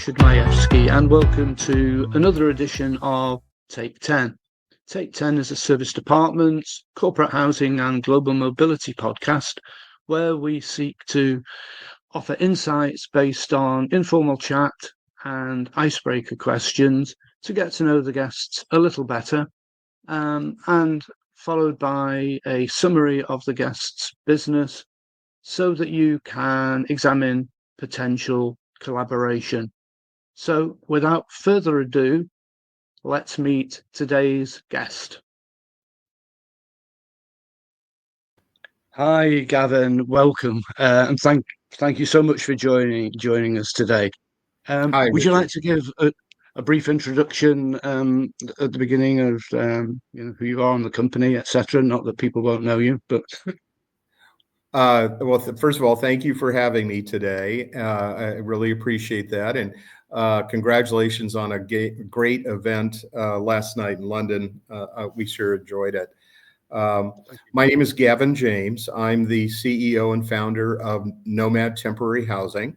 Richard Majewski, and welcome to another edition of Take 10. Take 10 is a service department, corporate housing and global mobility podcast where we seek to offer insights based on informal chat and icebreaker questions to get to know the guests a little better, and followed by a summary of the guest's business so that you can examine potential collaboration. So without further ado, let's meet today's guest. Hi, Gavan. Welcome, and thank you so much for joining us today. Hi, Would you Richard. like to give a brief introduction at the beginning of who you are in the company, etc.? Not that people won't know you, but First of all, thank you for having me today. I really appreciate that. And congratulations on a great event last night in London. We sure enjoyed it. My name is Gavan James. I'm the CEO and founder of Nomad Temporary Housing.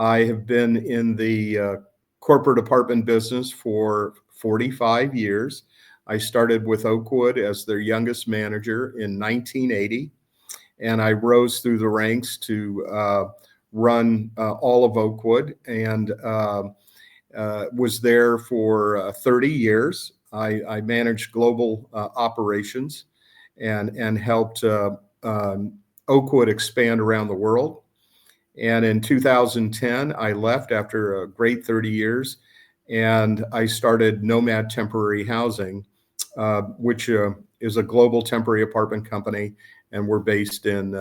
I have been in the corporate apartment business for 45 years. I started with Oakwood as their youngest manager in 1980. And I rose through the ranks to run all of Oakwood, and was there for 30 years. I managed global operations and helped Oakwood expand around the world. And in 2010, I left after a great 30 years, and I started Nomad Temporary Housing, which is a global temporary apartment company. And we're based in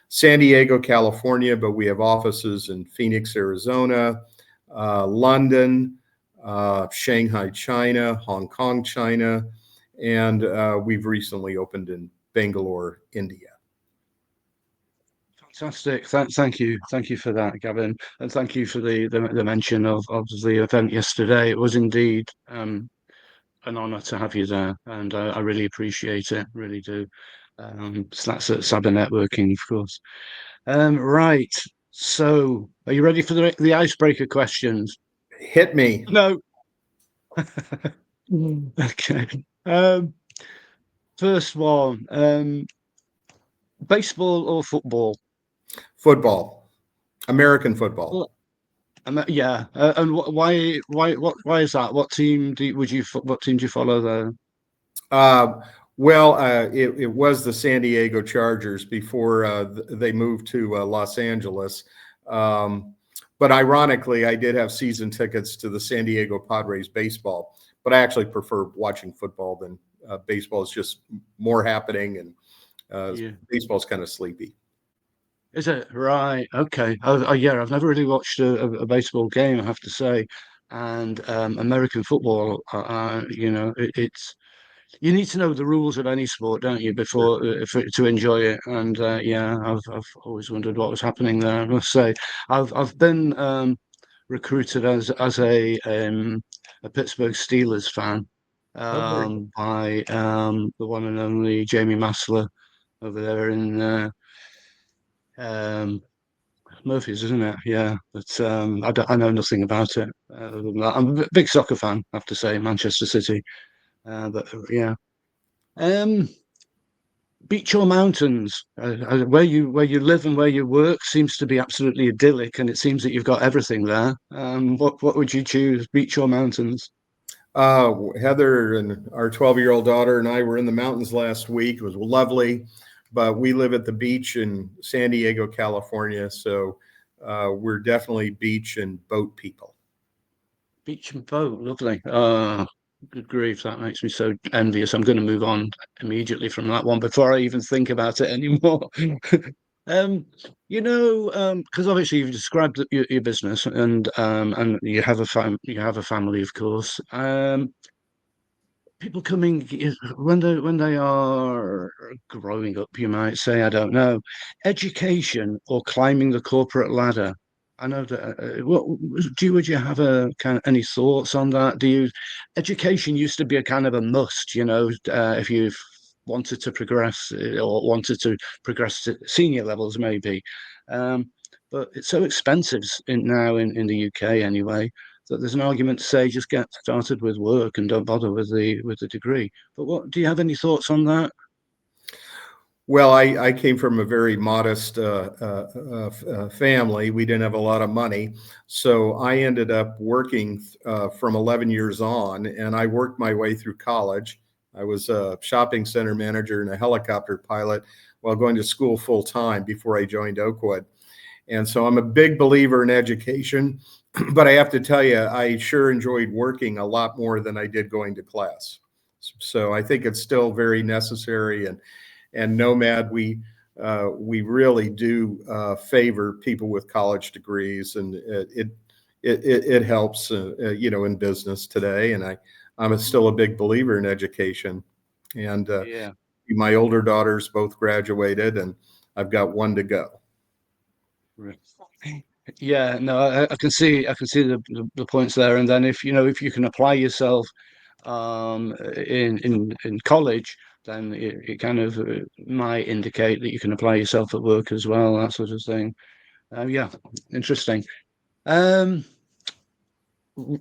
San Diego, California, but we have offices in Phoenix, Arizona, London, Shanghai, China, Hong Kong, China, and we've recently opened in Bangalore, India. fantastic. Thank you for that, Gavin, and thank you for the mention of the event yesterday. It was indeed an honour to have you there, and I really appreciate it. Really do. So that's at Saber Networking, of course. Right. So, are you ready for the icebreaker questions? Hit me. No. Okay. First one. Baseball or football? Football, American football. Well, yeah. And why is that? What team what team do you follow there? It was the San Diego Chargers before they moved to Los Angeles. But ironically, I did have season tickets to the San Diego Padres baseball, but I actually prefer watching football than baseball. It's just more happening, and baseball's kind of sleepy. Is it right? Okay. Yeah, I've never really watched a baseball game, I have to say. And American football, it's you need to know the rules of any sport, don't you, before to enjoy it. And yeah, I've always wondered what was happening there. I must say, I've been recruited as a Pittsburgh Steelers fan by the one and only Jamie Massler over there in Murphy's, isn't it? Yeah, but I know nothing about it. Other than that. I'm a big soccer fan, I have to say, Manchester City. But yeah. Um, Beach or mountains? Where you live and where you work seems to be absolutely idyllic, and it seems that you've got everything there. What would you choose, beach or mountains? Heather and our 12-year-old daughter and I were in the mountains last week. It was lovely, but we live at the beach in San Diego, California. So we're definitely beach and boat people. Beach and boat, lovely. Good grief, that makes me so envious. I'm going to move on immediately from that one before I even think about it anymore. Because obviously you've described your business and you have a family, of course. People coming when they are growing up, you might say, I don't know, education or climbing the corporate ladder. I know that. Would you have a kind of any thoughts on that? Education used to be a kind of a must, if you wanted to progress or wanted to progress to senior levels, maybe. but it's so expensive now in the UK anyway, that there's an argument to say just get started with work and don't bother with the degree. But what do you have any thoughts on that? Well, I came from a very modest family. We didn't have a lot of money. So I ended up working from 11 years on, and I worked my way through college. I was a shopping center manager and a helicopter pilot while going to school full time before I joined Oakwood. And so I'm a big believer in education, but I have to tell you, I sure enjoyed working a lot more than I did going to class. So I think it's still very necessary. And Nomad, we really do favor people with college degrees, and it helps in business today. And I'm still a big believer in education. And Yeah. my older daughters both graduated, and I've got one to go. Yeah, no, I can see the points there. And then if if you can apply yourself in college, then it kind of might indicate that you can apply yourself at work as well, that sort of thing. Yeah, interesting. Um,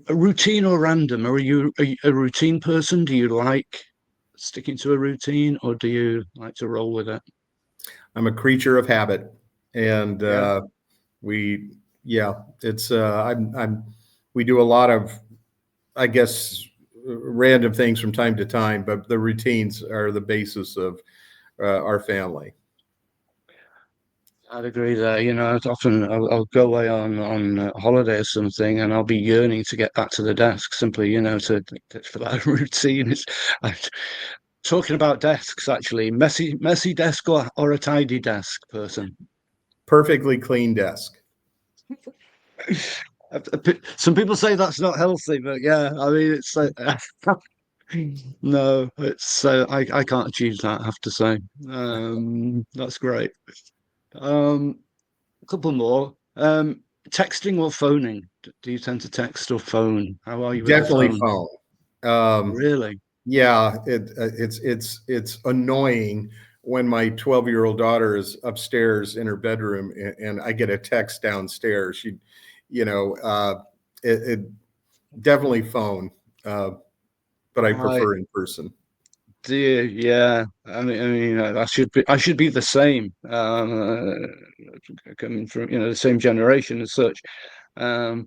a routine or random? Are you a routine person? Do you like sticking to a routine, or do you like to roll with it? I'm a creature of habit, and Yeah. we, yeah, it's we do a lot of, I guess, random things from time to time, but the routines are the basis of our family. I'd agree there. It's often I'll go away on holiday or something, and I'll be yearning to get back to the desk simply, for that routine. I, talking about desks, actually, messy desk or a tidy desk person. Perfectly clean desk. Some people say that's not healthy, but yeah, I mean, it's no, it's I can't achieve that, I have to say. That's great. A couple more. Texting or phoning? Do you tend to text or phone? How are you with the Definitely phone? phone. Um, Really? yeah, it's annoying when my 12-year-old daughter is upstairs in her bedroom and I get a text downstairs. You know, uh, it definitely phone, but I Right. prefer in person. Dear, yeah. I mean, I should be the same. Coming from the same generation as such. I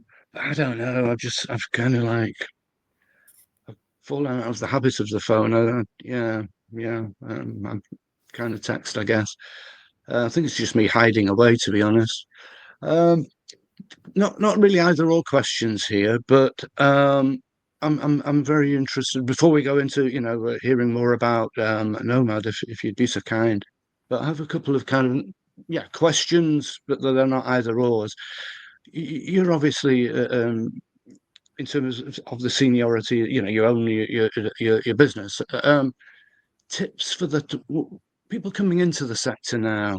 don't know. I've kind of like fallen out of the habit of the phone. Yeah, yeah. I'm kind of text, I guess. I think it's just me hiding away, to be honest. Um, not really either or questions here, but I'm very interested. Before we go into hearing more about Nomad, if you'd be so kind, but I have a couple of kind of questions, but they're not either ors. You're obviously in terms of the seniority, you own your business. Tips for people coming into the sector now.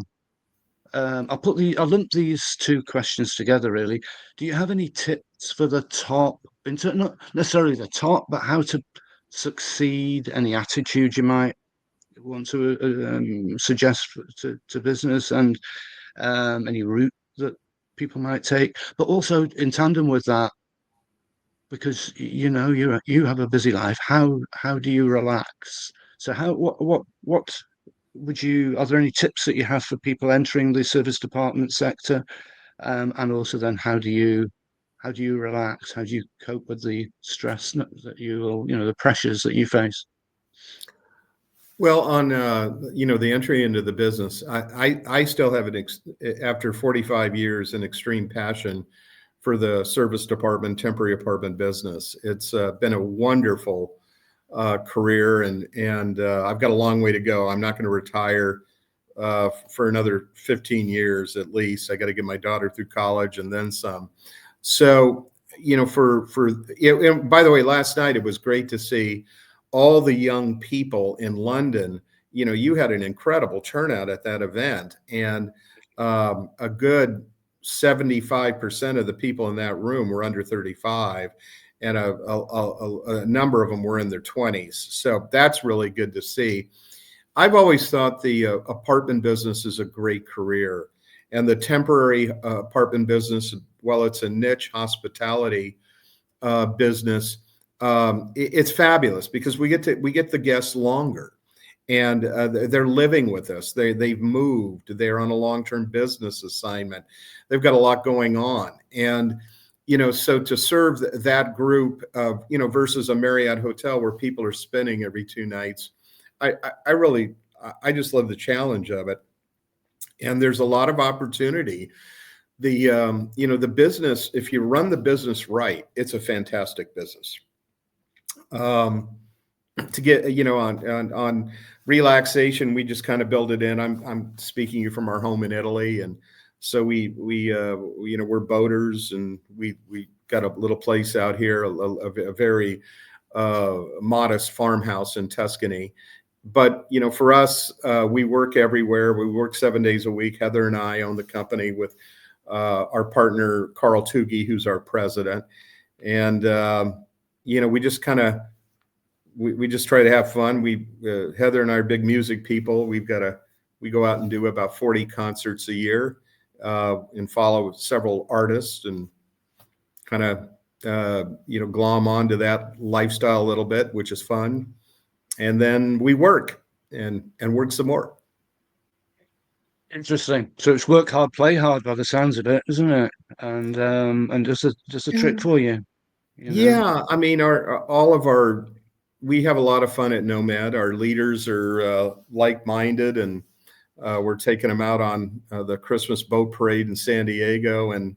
I'll lump these two questions together really. Do you have any tips for the top, not necessarily the top, but how to succeed? Any attitude you might want to suggest to business, and any route that people might take? But also in tandem with that, because you have a busy life. How do you relax? So what would you? Are there any tips that you have for people entering the service department sector? And also then how do you relax? How do you cope with the stress that you will, the pressures that you face? Well, on the entry into the business, I still have after 45 years an extreme passion for the service department, temporary apartment business. It's been a wonderful career, and I've got a long way to go. I'm not going to retire for another 15 years at least. I got to get my daughter through college and then some. So, and by the way, last night it was great to see all the young people in London. You had an incredible turnout at that event, and a good 75% of the people in that room were under 35, and a number of them were in their 20s. So that's really good to see. I've always thought the apartment business is a great career. And the temporary apartment business, well, it's a niche hospitality business. It's fabulous because we get the guests longer, and they're living with us. They've moved. They're on a long-term business assignment. They've got a lot going on, and so to serve that group of versus a Marriott hotel where people are spending every 2 nights, I just love the challenge of it, and there's a lot of opportunity. The business, if you run the business right, it's a fantastic business. To get on relaxation, we just kind of build it in. I'm speaking to you from our home in Italy, and so we're boaters, and we got a little place out here, a very modest farmhouse in Tuscany. But for us, we work everywhere. We work 7 days a week. Heather and I own the company with our partner Carl Tugi, who's our president, and we just kind of we just try to have fun. Heather and I are big music people. We go out and do about 40 concerts a year, and follow several artists, and kind of glom onto that lifestyle a little bit, which is fun. And then we work and work some more. Interesting. So it's work hard, play hard by the sounds of it, isn't it? And just a trick for you. Yeah, I mean, we have a lot of fun at Nomad. Our leaders are like-minded, and we're taking them out on the Christmas boat parade in San Diego in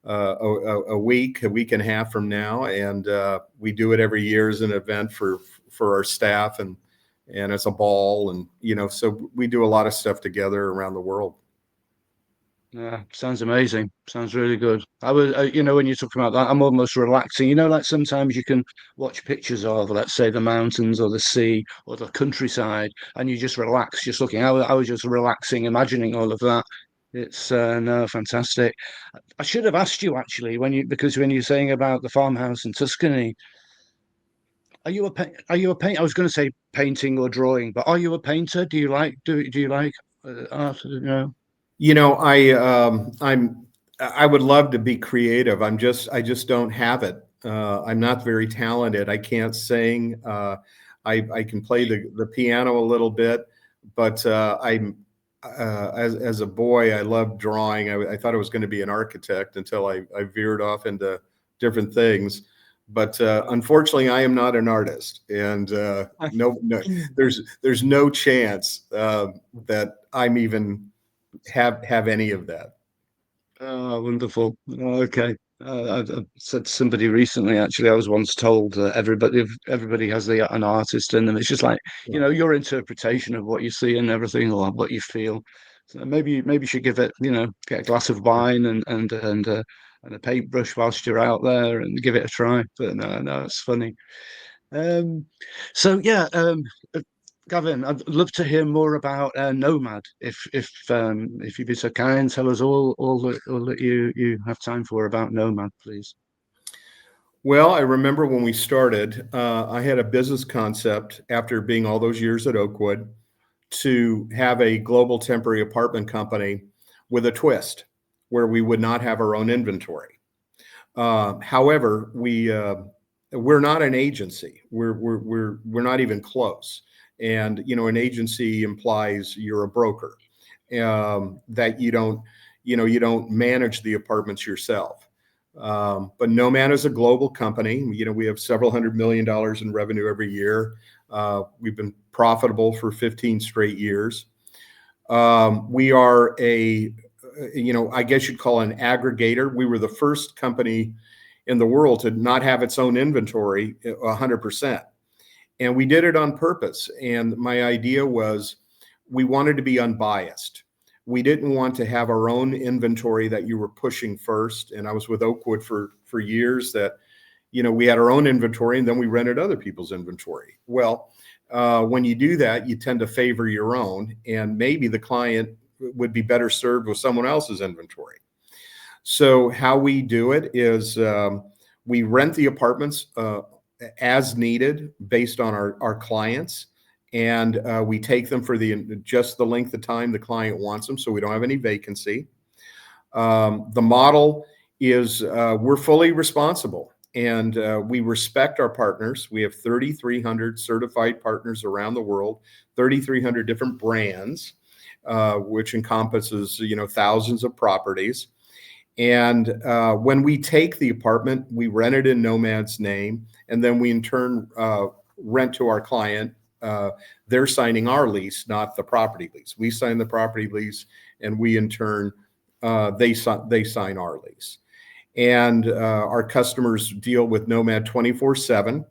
a week and a half from now, and we do it every year as an event for our staff, and it's a ball, and so we do a lot of stuff together around the world. Yeah, sounds amazing. Sounds really good. I was, when you're talking about that, I'm almost relaxing. Like sometimes you can watch pictures of, let's say, the mountains or the sea or the countryside, and you just relax, just looking. I was just relaxing, imagining all of that. It's no, fantastic. I should have asked you actually because when you're saying about the farmhouse in Tuscany, are you a paint? I was going to say painting or drawing, but are you a painter? Do you like art? I would love to be creative. I just don't have it. I'm not very talented. I can't sing. I can play the piano a little bit, but as a boy, I loved drawing. I thought I was going to be an architect until I veered off into different things. But unfortunately, I am not an artist, and no, there's no chance that I'm even have any of that. Oh, wonderful. Oh, okay. I said to somebody recently, actually, I was once told that everybody has an artist in them. It's just like, your interpretation of what you see and everything, or what you feel. So maybe you should give it, get a glass of wine and a paintbrush whilst you're out there and give it a try. But no, it's funny. Um, so yeah, Gavin, I'd love to hear more about Nomad. If you'd be so kind, tell us all that you have time for about Nomad, please. Well, I remember when we started, I had a business concept after being all those years at Oakwood to have a global temporary apartment company with a twist where we would not have our own inventory. However, we're not an agency. We're not even close. And an agency implies you're a broker, that you don't manage the apartments yourself. But Nomad is a global company. We have several $100 million in revenue every year. We've been profitable for 15 straight years. We are I guess you'd call an aggregator. We were the first company in the world to not have its own inventory 100%. And we did it on purpose. And my idea was we wanted to be unbiased. We didn't want to have our own inventory that you were pushing first. And I was with Oakwood for years that, we had our own inventory and then we rented other people's inventory. Well, when you do that, you tend to favor your own, and maybe the client would be better served with someone else's inventory. So how we do it is we rent the apartments as needed based on our clients, and we take them for just the length of time the client wants them, so we don't have any vacancy. The model is we're fully responsible, and we respect our partners. We have 3,300 certified partners around the world, 3,300 different brands, which encompasses thousands of properties. And when we take the apartment, we rent it in Nomad's name, and then we in turn rent to our client. They're signing our lease, not the property lease. We sign the property lease, and we in turn they sign our lease. And our customers deal with Nomad 24/7.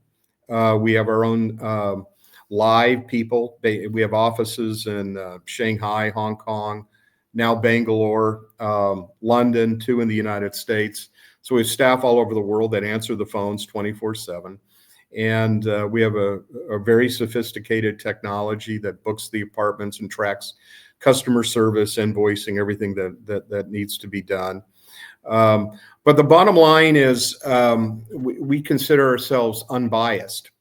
We have our own live people. We have offices in Shanghai, Hong Kong, now Bangalore, London, 2 in the United States. So we have staff all over the world that answer the phones 24/7. And we have a very sophisticated technology that books the apartments and tracks customer service, invoicing, everything that needs to be done. But the bottom line is we consider ourselves unbiased.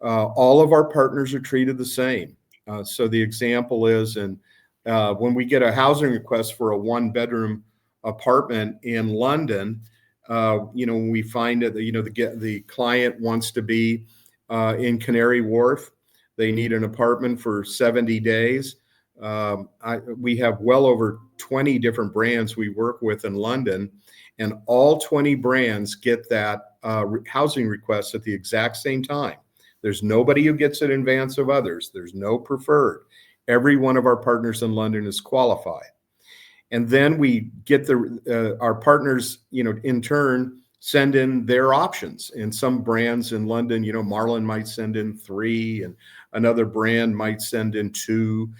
All of our partners are treated the same. So the example is, when we get a housing request for a 1-bedroom apartment in London, when we find that the client wants to be in Canary Wharf, they need an apartment for 70 days. We have well over 20 different brands we work with in London, and all 20 brands get that housing request at the exact same time. There's nobody who gets it in advance of others. There's no preferred. Every one of our partners in London is qualified. And then we get our partners, in turn, send in their options. And some brands in London, Marlin might send in 3, and another brand might send in 2.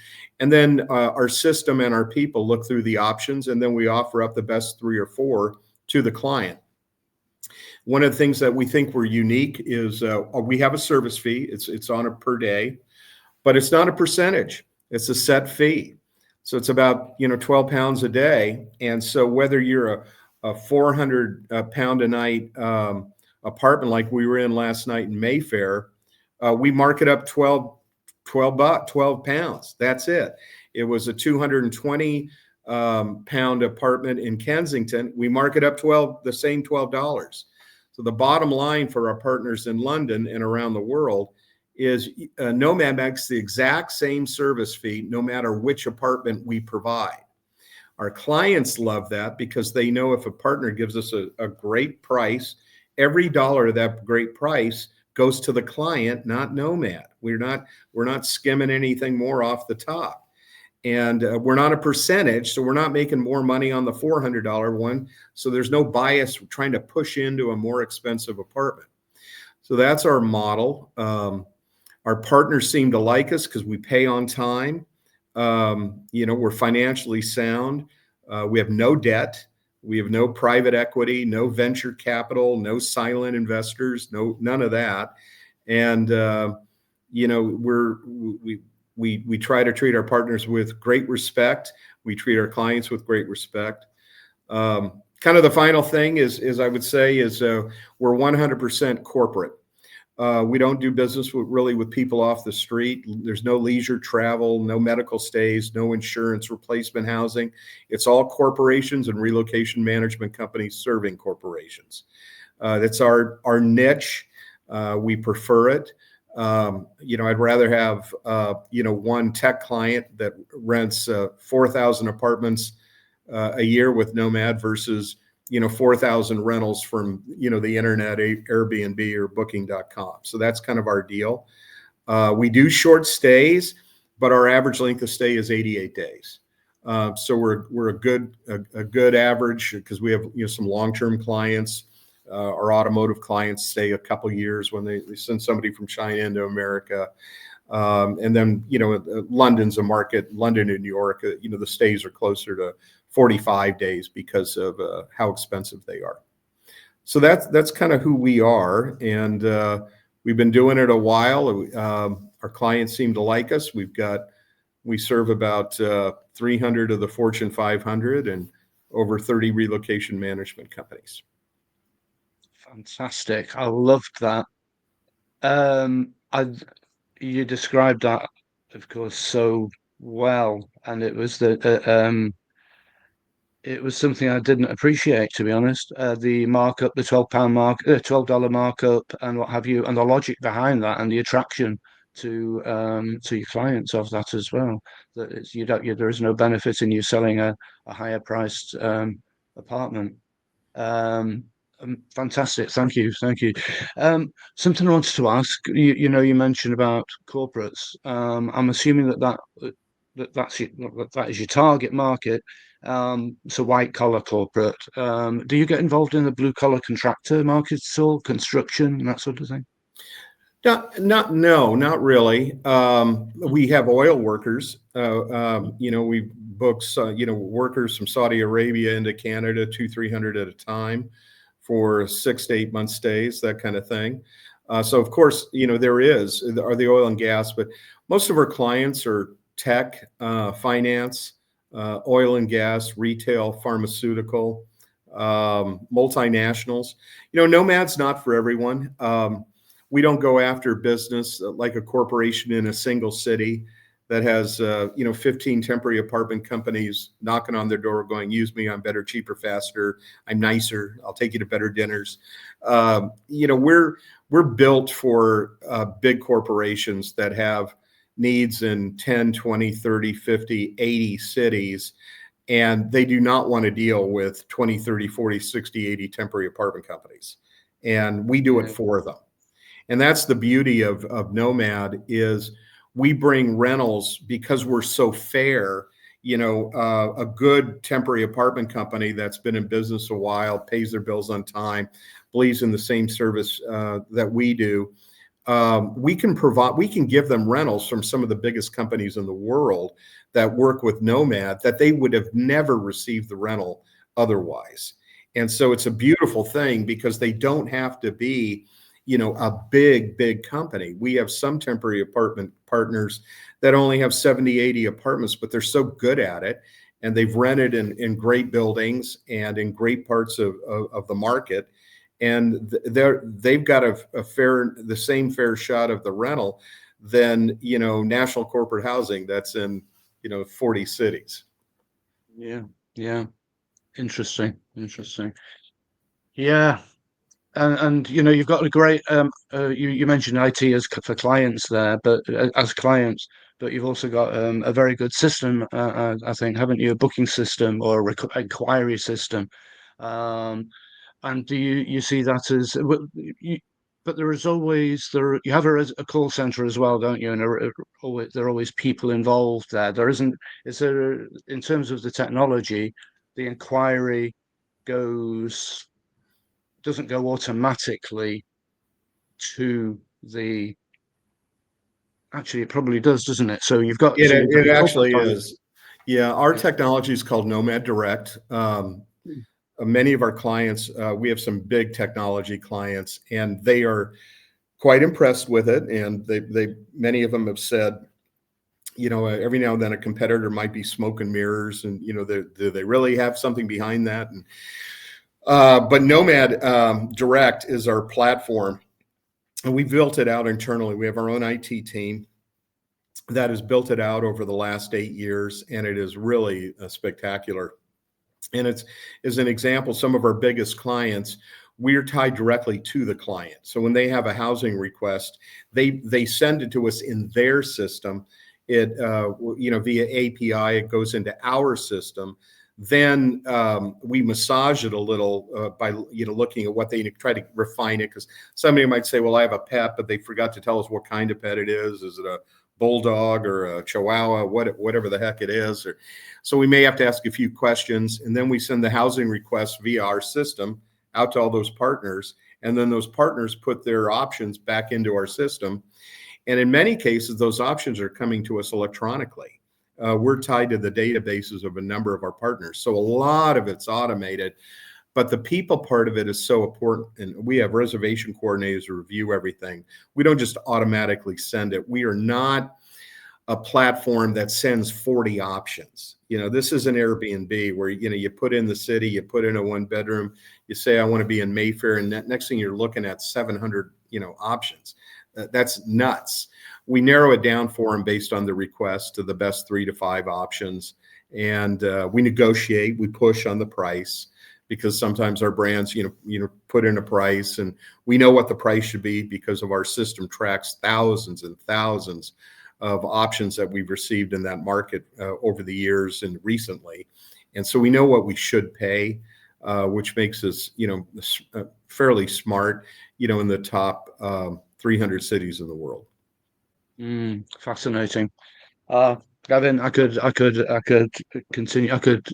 And then our system and our people look through the options, and then we offer up the best 3 or 4 to the client. One of the things that we think we're unique is we have a service fee. It's on a per day, but it's not a percentage. It's a set fee. So it's about, £12 a day. And so whether you're a 400 pound a night apartment like we were in last night in Mayfair, we mark it up 12 pounds. That's it. It was a 220 pound apartment in Kensington. We mark it up the same $12. So the bottom line for our partners in London and around the world is Nomad makes the exact same service fee no matter which apartment we provide. Our clients love that because they know if a partner gives us a great price, every dollar of that great price goes to the client, not Nomad. We're not skimming anything more off the top. And we're not a percentage, so we're not making more money on the $400 one. So there's no bias trying to push into a more expensive apartment. So that's our model. Our partners seem to like us because we pay on time. We're financially sound. We have no debt. We have no private equity, no venture capital, no silent investors, none of that. And we try to treat our partners with great respect. We treat our clients with great respect. Kind of the final thing is I would say is we're 100% corporate. We don't do business with people off the street. There's no leisure travel, no medical stays, no insurance, replacement housing. It's all corporations and relocation management companies serving corporations. That's our niche. We prefer it. I'd rather have, one tech client that rents 4,000 apartments a year with Nomad versus 4,000 rentals from, the internet, Airbnb or booking.com. So that's kind of our deal. We do short stays, but our average length of stay is 88 days. So we're a good average because we have, some long-term clients. Our automotive clients stay a couple years when they send somebody from China into America. And then, London's a market, London and New York, the stays are closer to 45 days because of how expensive they are. So that's kind of who we are. And we've been doing it a while. Our clients seem to like us. We serve about 300 of the Fortune 500 and over 30 relocation management companies. Fantastic. I loved that. You described that of course, so well, and it was something I didn't appreciate, to be honest. The markup, the $12 markup, and what have you, and the logic behind that, and the attraction to your clients of that as well. That there is no benefit in you selling a higher priced apartment. Um, Fantastic, thank you. Something I wanted to ask. You mentioned about corporates. I'm assuming that is your target market. So white collar corporate. Do you get involved in the blue collar contractor market at all, construction and that sort of thing? No, not really. We have oil workers. We book, workers from Saudi Arabia into Canada, 300 at a time for 6 to 8 month stays, that kind of thing. So of course, there are the oil and gas, but most of our clients are tech, finance, oil and gas, retail, pharmaceutical, multinationals. Nomad's not for everyone. We don't go after business like a corporation in a single city that has 15 temporary apartment companies knocking on their door going, use me, I'm better, cheaper, faster, I'm nicer, I'll take you to better dinners. We're built for big corporations that have needs in 10, 20, 30, 50, 80 cities, and they do not want to deal with 20, 30, 40, 60, 80 temporary apartment companies. And we do it for them. And that's the beauty of Nomad is we bring rentals because we're so fair. A good temporary apartment company that's been in business a while, pays their bills on time, believes in the same service that we do. We can give them rentals from some of the biggest companies in the world that work with Nomad that they would have never received the rental otherwise. And so it's a beautiful thing because they don't have to be a big company. We have some temporary apartment partners that only have 70, 80 apartments, but they're so good at it. And they've rented in great buildings and in great parts of the market. And they've got the same fair shot of the rental than, national corporate housing that's in, 40 cities. Yeah. Interesting. Yeah. And you've got a great you mentioned IT for clients there, but as clients, but you've also got a very good system, I think, haven't you? A booking system or a inquiry system, and do you see that as but there is always you have a call center as well, don't you? And there are always people involved there. Is there, in terms of the technology, the inquiry doesn't go automatically to the actually it probably does, doesn't it? So you've got It your actually corporate is. Yeah, our technology is called Nomad Direct. Many of our clients, we have some big technology clients, and they are quite impressed with it. And many of them have said, every now and then a competitor might be smoke and mirrors, and do they really have something behind that? And but Nomad Direct is our platform, and we built it out internally. We have our own IT team that has built it out over the last 8 years, and it is really spectacular. And it's, as an example, some of our biggest clients, we're tied directly to the client. So when they have a housing request, they send it to us in their system. It via API, it goes into our system. Then we massage it a little by looking at what they try to refine it, because somebody might say, well, I have a pet, but they forgot to tell us what kind of pet it is. Is it a bulldog or a chihuahua, whatever the heck it is? So we may have to ask a few questions, and then we send the housing request via our system out to all those partners, and then those partners put their options back into our system. And in many cases, those options are coming to us electronically. We're tied to the databases of a number of our partners. So a lot of it's automated, but the people part of it is so important. And we have reservation coordinators who review everything. We don't just automatically send it. We are not a platform that sends 40 options. This is an Airbnb where, you put in the city, you put in a 1-bedroom, you say, I want to be in Mayfair. And next thing you're looking at 700, options. That's nuts. we narrow it down for them based on the request to the best 3 to 5 options. And we negotiate, we push on the price, because sometimes our brands, put in a price, and we know what the price should be because of our system tracks thousands and thousands of options that we've received in that market over the years and recently. And so we know what we should pay, which makes us, fairly smart, in the top 300 cities in the world. Fascinating. Gavin, I could continue. I could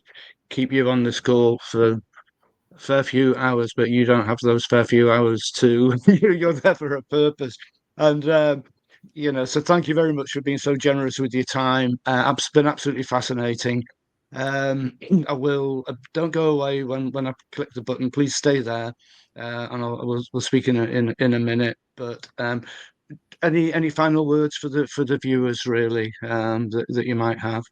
keep you on this call for a fair few hours, but you don't have those fair few hours too. You're there for a purpose, and so thank you very much for being so generous with your time. It's been absolutely fascinating. I will. Don't go away when I click the button. Please stay there, and we'll speak in a minute. But any final words for the viewers, really, that you might have,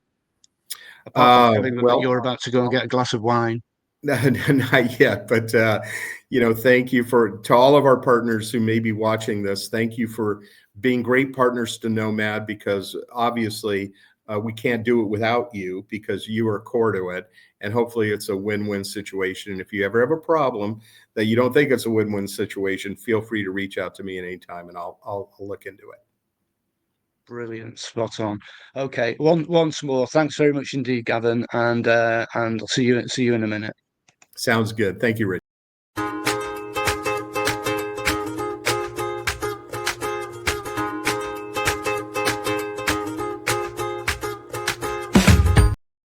apart from telling them that you're about to go and get a glass of wine? Not yet, but thank you to all of our partners who may be watching this. Thank you for being great partners to Nomad, because obviously we can't do it without you, because you are core to it. And hopefully it's a win-win situation. And if you ever have a problem that you don't think it's a win-win situation, feel free to reach out to me at any time, and I'll look into it. Brilliant, spot on. Okay, once more, thanks very much indeed, Gavin, and I'll see you in a minute. Sounds good. Thank you, Rich.